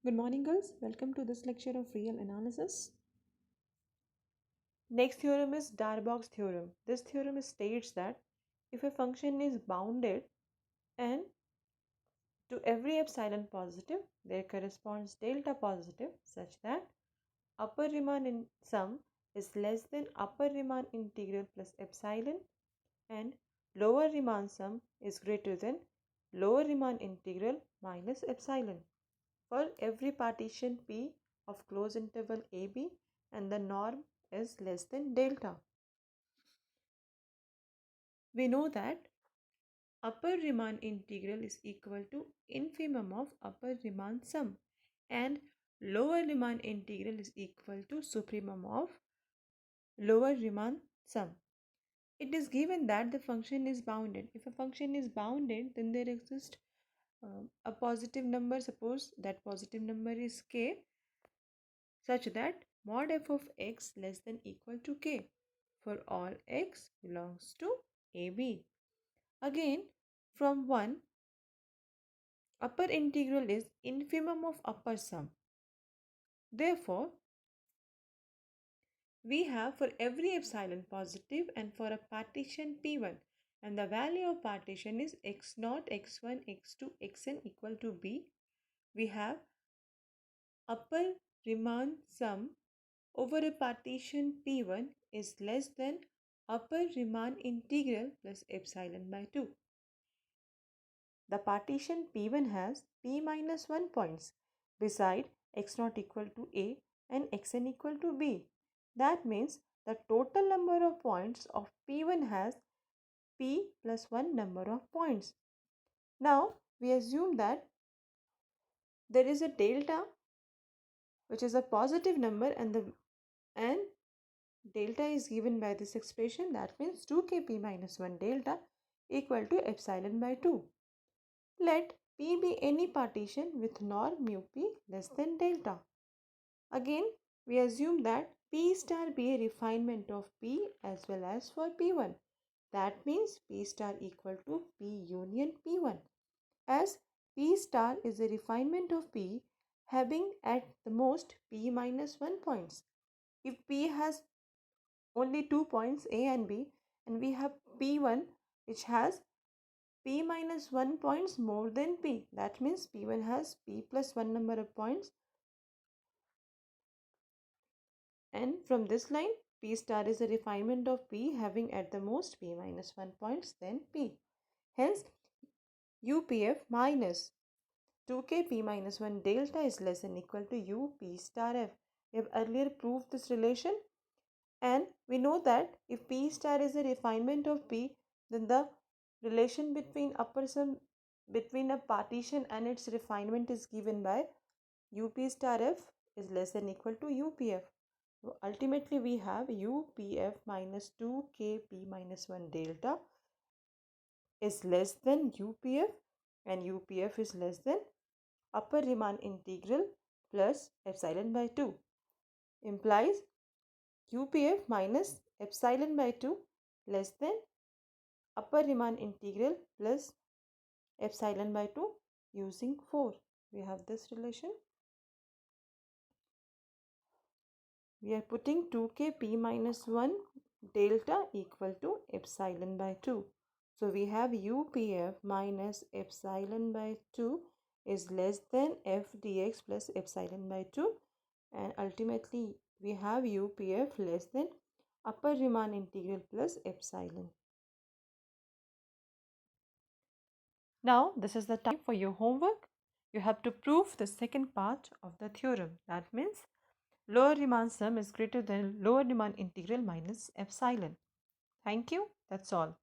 Good morning, girls. Welcome to this lecture of real analysis. Next theorem is Darbach's theorem. This theorem states that if a function is bounded and to every epsilon positive, there corresponds delta positive such that upper Riemann in sum is less than upper Riemann integral plus epsilon and lower Riemann sum is greater than lower Riemann integral minus epsilon for every partition P of closed interval AB and the norm is less than delta. We know that upper Riemann integral is equal to infimum of upper Riemann sum and lower Riemann integral is equal to supremum of lower Riemann sum. It is given that the function is bounded. If a function is bounded, then there exists a positive number. Suppose that positive number is k, such that mod f of x less than equal to k for all x belongs to AB. Again, from 1, upper integral is infimum of upper sum. Therefore, we have for every epsilon positive and for a partition P1, and the value of partition is x0, x1, x2, xn equal to b. We have upper Riemann sum over a partition P1 is less than upper Riemann integral plus epsilon by 2. The partition P1 has P minus 1 points beside x0 equal to A and xn equal to B. That means the total number of points of P1 has P plus 1 number of points. Now we assume that there is a delta which is a positive number and delta is given by this expression. That means 2kp minus 1 delta equal to epsilon by 2. Let P be any partition with norm mu P less than delta. Again, we assume that P star be a refinement of P as well as for P1. That means P star equal to P union P1. As P star is a refinement of P having at the most P minus 1 points. If P has only 2 points A and B and we have P1 which has P minus 1 points more than P. That means P1 has P plus 1 number of points. And from this line, P star is a refinement of P having at the most P minus 1 points than P. Hence, UPF minus 2k P minus 1 delta is less than equal to U P star F. We have earlier proved this relation and we know that if P star is a refinement of P, then the relation between upper sum between a partition and its refinement is given by UP star F is less than equal to UPF. So ultimately we have UPF minus 2kp minus 1 delta is less than UPF and UPF is less than upper Riemann integral plus epsilon by 2 implies UPF minus epsilon by 2 less than upper Riemann integral plus epsilon by 2 using 4. We have this relation. We are putting 2k p minus 1 delta equal to epsilon by 2. So we have UPF minus epsilon by 2 is less than f dx plus epsilon by 2 and ultimately we have UPF less than upper Riemann integral plus epsilon. Now this is the time for your homework. You have to prove the second part of the theorem. That means lower Riemann sum is greater than lower Riemann integral minus epsilon. Thank you. That's all.